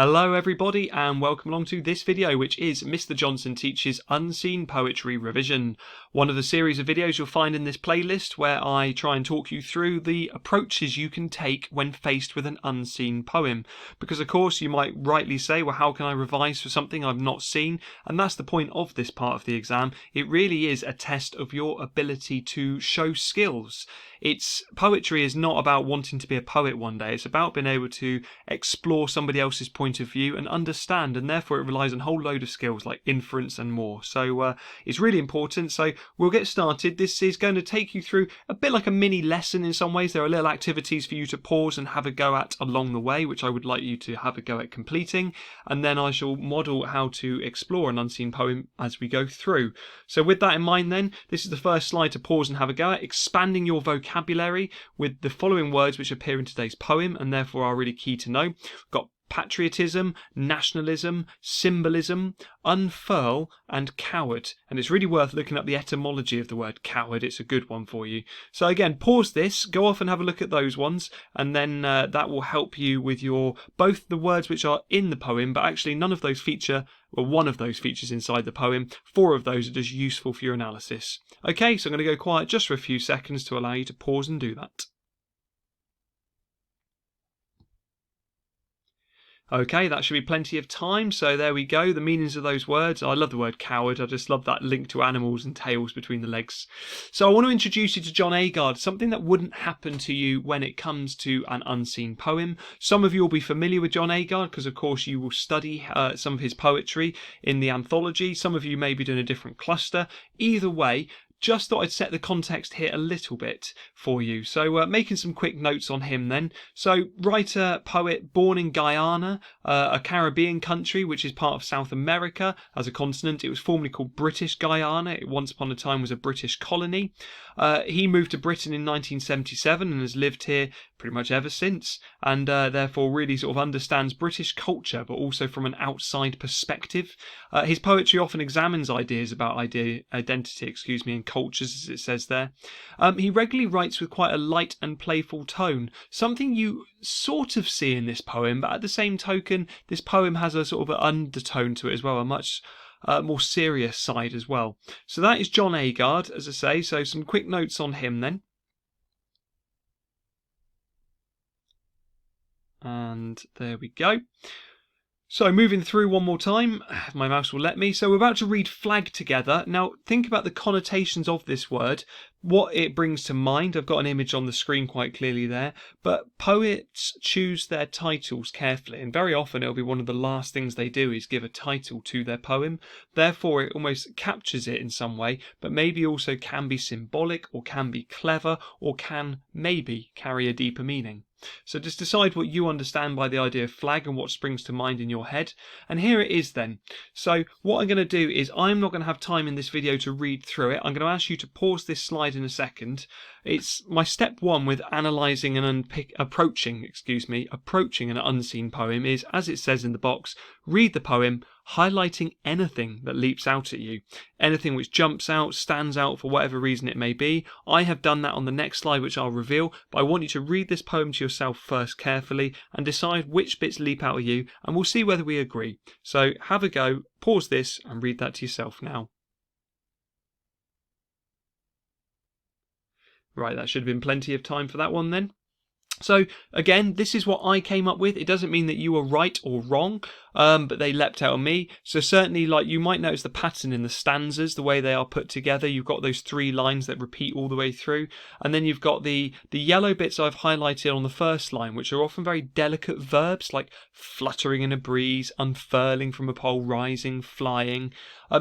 Hello everybody and welcome along to this video, which is Mr. Johnson Teaches Unseen Poetry Revision, one of the series of videos you'll find in this playlist where I try and talk you through the approaches you can take when faced with an unseen poem. Because of course you might rightly say, well, how can I revise for something I've not seen? And that's the point of this part of the exam. It really is a test of your ability to show skills. Poetry is not about wanting to be a poet one day. It's about being able to explore somebody else's point of view and understand, and therefore it relies on a whole load of skills like inference and more. So it's really important. So we'll get started. This is going to take you through a bit like a mini lesson in some ways. There are little activities for you to pause and have a go at along the way, which I would like you to have a go at completing, and then I shall model how to explore an unseen poem as we go through. So with that in mind then, this is the first slide to pause and have a go at, expanding your vocabulary with the following words which appear in today's poem and therefore are really key to know. We've got patriotism, nationalism, symbolism, unfurl, and coward. And it's really worth looking up the etymology of the word coward. It's a good one for you. So again, pause this, go off and have a look at those ones, and then that will help you with both the words which are in the poem, but actually none of those feature, well, one of those features inside the poem. 4 of those are just useful for your analysis. Okay, so I'm going to go quiet just for a few seconds to allow you to pause and do that. Okay, that should be plenty of time. So there we go. The meanings of those words. I love the word coward. I just love that link to animals and tails between the legs. So I want to introduce you to John Agard, something that wouldn't happen to you when it comes to an unseen poem. Some of you will be familiar with John Agard because, of course, you will study some of his poetry in the anthology. Some of you may be doing a different cluster. Either way, just thought I'd set the context here a little bit for you. So making some quick notes on him then. So writer, poet, born in Guyana, a Caribbean country which is part of South America as a continent. It was formerly called British Guyana. It once upon a time was a British colony. He moved to Britain in 1977 and has lived here pretty much ever since, and therefore really sort of understands British culture, but also from an outside perspective. His poetry often examines ideas about identity, and cultures, as it says there. He regularly writes with quite a light and playful tone, something you sort of see in this poem, but at the same token, this poem has a sort of an undertone to it as well, a much more serious side as well. So that is John Agard, as I say. So some quick notes on him then. And there we go. So moving through one more time, my mouse will let me. So we're about to read flag together. Now think about the connotations of this word, what it brings to mind. I've got an image on the screen quite clearly there, but poets choose their titles carefully, and very often it'll be one of the last things they do is give a title to their poem. Therefore it almost captures it in some way, but maybe also can be symbolic or can be clever or can maybe carry a deeper meaning. So just decide what you understand by the idea of flag and what springs to mind in your head. And here it is then. So what I'm going to do is I'm not going to have time in this video to read through it. I'm going to ask you to pause this slide in a second. It's my step 1 with analysing and approaching an unseen poem is, as it says in the box, read the poem, highlighting anything that leaps out at you, anything which jumps out, stands out for whatever reason it may be. I have done that on the next slide, which I'll reveal, but I want you to read this poem to yourself first carefully and decide which bits leap out at you, and we'll see whether we agree. So have a go, pause this and read that to yourself now. Right, that should have been plenty of time for that one then. So again, this is what I came up with. It doesn't mean that you are right or wrong, but they leapt out on me. So certainly, like, you might notice the pattern in the stanzas, the way they are put together. You've got those 3 lines that repeat all the way through, and then you've got the yellow bits I've highlighted on the first line, which are often very delicate verbs like fluttering in a breeze, unfurling from a pole, rising, flying.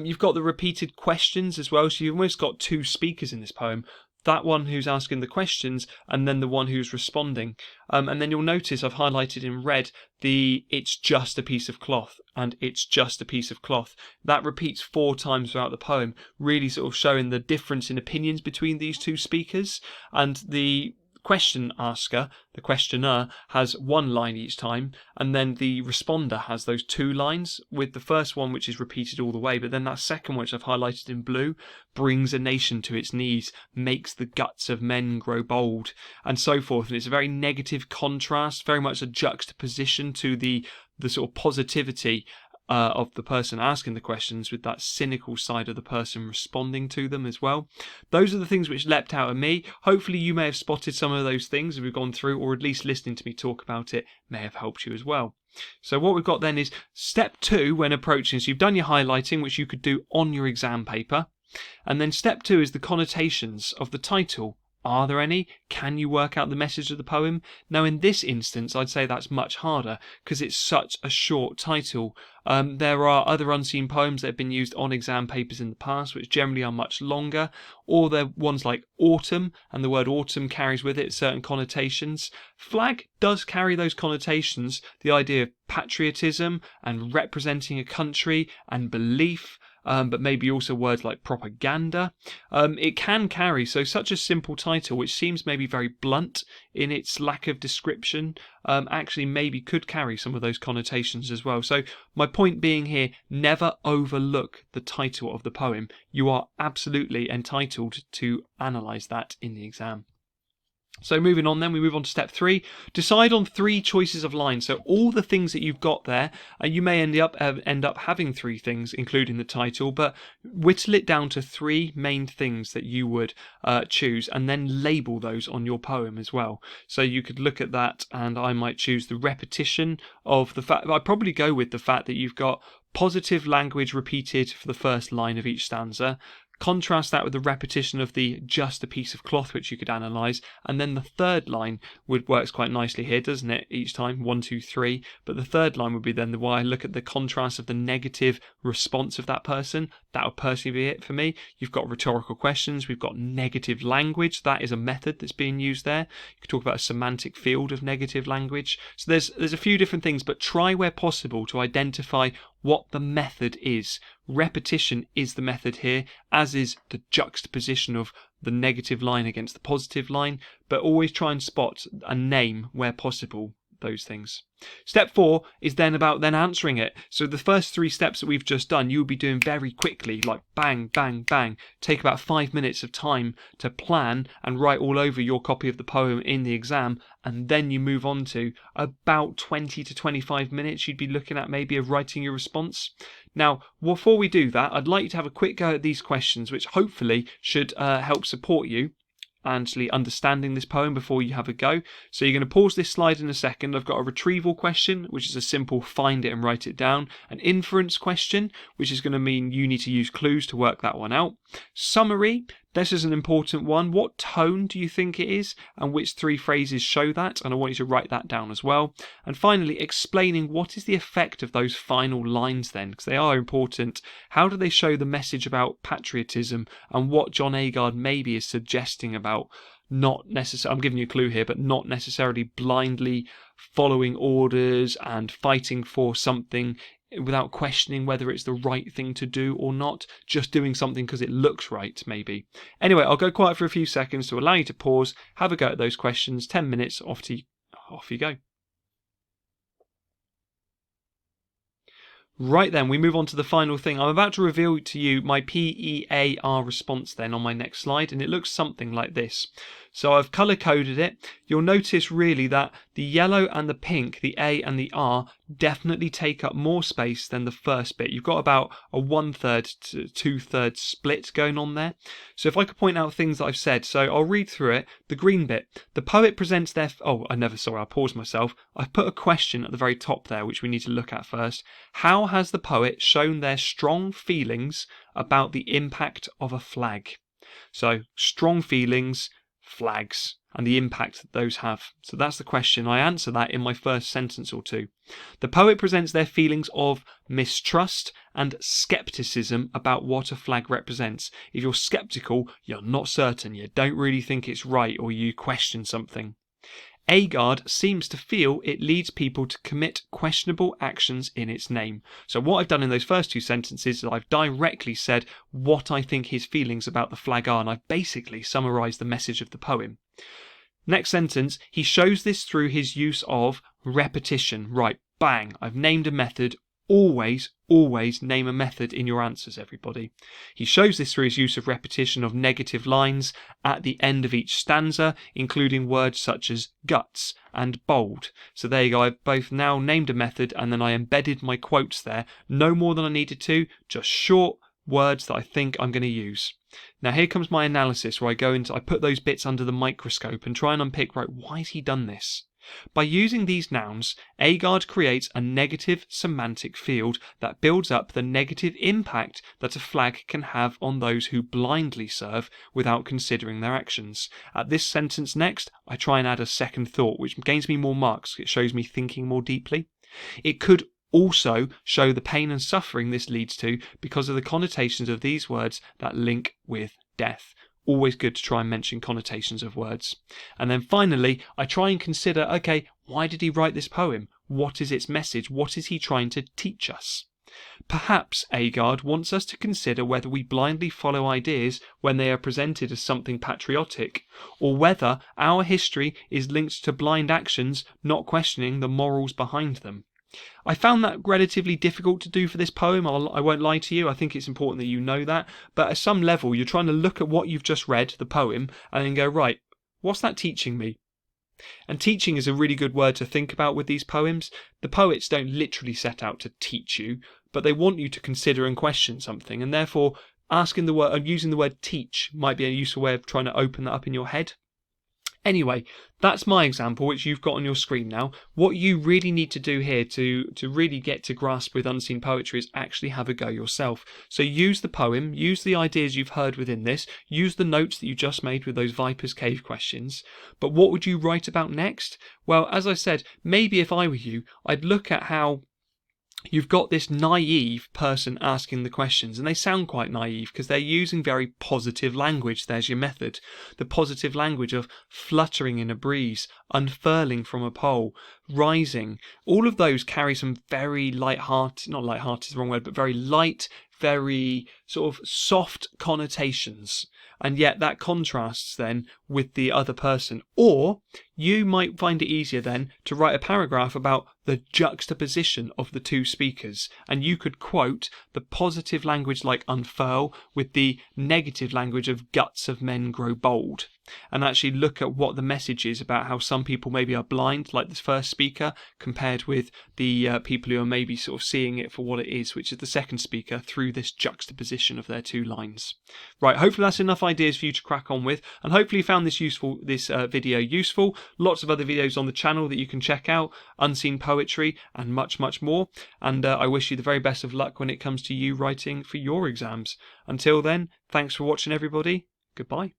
You've got the repeated questions as well, so you've almost got 2 speakers in this poem. That one who's asking the questions and then the one who's responding. And then you'll notice I've highlighted in red the "it's just a piece of cloth" and "it's just a piece of cloth." That repeats 4 times throughout the poem, really sort of showing the difference in opinions between these 2 speakers. And the question asker, the questioner, has 1 line each time, and then the responder has those 2 lines, with the first one which is repeated all the way, but then that second one, which I've highlighted in blue, brings a nation to its knees, makes the guts of men grow bold, and so forth. And it's a very negative contrast, very much a juxtaposition to the the sort of positivity of the person asking the questions with that cynical side of the person responding to them as well. Those are the things which leapt out at me. Hopefully you may have spotted some of those things as we've gone through, or at least listening to me talk about it may have helped you as well. So what we've got then is step 2 when approaching. So you've done your highlighting, which you could do on your exam paper. And then step 2 is the connotations of the title. Are there any? Can you work out the message of the poem? Now, in this instance, I'd say that's much harder because it's such a short title. There are other unseen poems that have been used on exam papers in the past, which generally are much longer, or they're ones like autumn, and the word autumn carries with it certain connotations. Flag does carry those connotations, the idea of patriotism and representing a country and belief. But maybe also words like propaganda. It can carry, so such a simple title, which seems maybe very blunt in its lack of description, actually maybe could carry some of those connotations as well. So my point being here, never overlook the title of the poem. You are absolutely entitled to analyse that in the exam. So moving on then, we move on to step 3. Decide on 3 choices of lines. So all the things that you've got there, and you may end up having 3 things, including the title, but whittle it down to 3 main things that you would choose, and then label those on your poem as well. So you could look at that, and I might choose the repetition of the fact. I'd probably go with the fact that you've got positive language repeated for the first line of each stanza. Contrast that with the repetition of the just a piece of cloth, which you could analyse, and then the third line works quite nicely here, doesn't it? Each time 1, 2, 3, but the third line would be then why I look at the contrast of the negative response of that person. That would personally be it for me. You've got rhetorical questions, we've got negative language. That is a method that's being used there. You could talk about a semantic field of negative language. So there's a few different things, but try where possible to identify what the method is. Repetition is the method here, as is the juxtaposition of the negative line against the positive line, but always try and spot a name where possible those things. Step 4 is then about answering it. So the first 3 steps that we've just done, you'll be doing very quickly, like bang, bang, bang. Take about 5 minutes of time to plan and write all over your copy of the poem in the exam, and then you move on to about 20 to 25 minutes you'd be looking at maybe of writing your response. Now, before we do that, I'd like you to have a quick go at these questions, which hopefully should help support you actually understanding this poem before you have a go. So you're going to pause this slide in a second. I've got a retrieval question, which is a simple find it and write it down. An inference question, which is going to mean you need to use clues to work that one out. Summary, this is an important one. What tone do you think it is, and which 3 phrases show that? And I want you to write that down as well. And finally, explaining what is the effect of those final lines then, because they are important. How do they show the message about patriotism and what John Agard maybe is suggesting about not necessarily, I'm giving you a clue here, but not necessarily blindly following orders and fighting for something without questioning whether it's the right thing to do or not, just doing something because it looks right, maybe. Anyway, I'll go quiet for a few seconds to allow you to pause, have a go at those questions. 10 minutes, off you go. Right then, we move on to the final thing. I'm about to reveal to you my PEAR response then on my next slide, and it looks something like this. So I've colour coded it. You'll notice really that the yellow and the pink, the A and the R, definitely take up more space than the first bit. You've got about a 1/3 to 2/3 split going on there. So if I could point out things that I've said, so I'll read through it. The green bit, the poet presents their, I paused myself. I've put a question at the very top there, which we need to look at first. How has the poet shown their strong feelings about the impact of a flag? So strong feelings, flags, and the impact that those have. So that's the question. I answer that in my first sentence or two. The poet presents their feelings of mistrust and skepticism about what a flag represents. If you're skeptical, you're not certain, you don't really think it's right, or you question something. Agard seems to feel it leads people to commit questionable actions in its name. So what I've done in those first 2 sentences is I've directly said what I think his feelings about the flag are, and I've basically summarised the message of the poem. Next sentence, he shows this through his use of repetition. Right, bang, I've named a method always name a method in your answers, everybody. He shows this through his use of repetition of negative lines at the end of each stanza, including words such as guts and bold. So there you go, I've both now named a method and then I embedded my quotes there, no more than I needed to, just short words that I think I'm going to use. Now here comes my analysis where I put those bits under the microscope and try and unpick, right, why has he done this? By using these nouns, Agard creates a negative semantic field that builds up the negative impact that a flag can have on those who blindly serve without considering their actions. At this sentence next, I try and add a second thought, which gains me more marks. It shows me thinking more deeply. It could also show the pain and suffering this leads to because of the connotations of these words that link with death. Always good to try and mention connotations of words. And then finally, I try and consider, okay, why did he write this poem? What is its message? What is he trying to teach us? Perhaps Agard wants us to consider whether we blindly follow ideas when they are presented as something patriotic, or whether our history is linked to blind actions, not questioning the morals behind them. I found that relatively difficult to do for this poem. I won't lie to you. I think it's important that you know that. But at some level, you're trying to look at what you've just read, the poem, and then go, right, what's that teaching me? And teaching is a really good word to think about with these poems. The poets don't literally set out to teach you, but they want you to consider and question something. And therefore, using the word teach might be a useful way of trying to open that up in your head. Anyway, that's my example, which you've got on your screen now. What you really need to do here to really get to grasp with unseen poetry is actually have a go yourself. So use the poem, use the ideas you've heard within this, use the notes that you just made with those Viper's Cave questions. But what would you write about next? Well, as I said, maybe if I were you, I'd look at how you've got this naive person asking the questions, and they sound quite naive because they're using very positive language. There's your method. The positive language of fluttering in a breeze, unfurling from a pole, rising. All of those carry some very light-hearted, not light-hearted is the wrong word, but very light, very sort of soft connotations. And yet that contrasts then with the other person. Or you might find it easier then to write a paragraph about the juxtaposition of the two speakers, and you could quote the positive language like unfurl with the negative language of guts of men grow bold, and actually look at what the message is about how some people maybe are blind, like this first speaker, compared with the people who are maybe sort of seeing it for what it is, which is the second speaker, through this juxtaposition of their two lines. Right, hopefully that's enough ideas for you to crack on with, and hopefully you found this video useful. Lots of other videos on the channel that you can check out, unseen poetry and much more, and I wish you the very best of luck when it comes to you writing for your exams. Until then, thanks for watching everybody. Goodbye.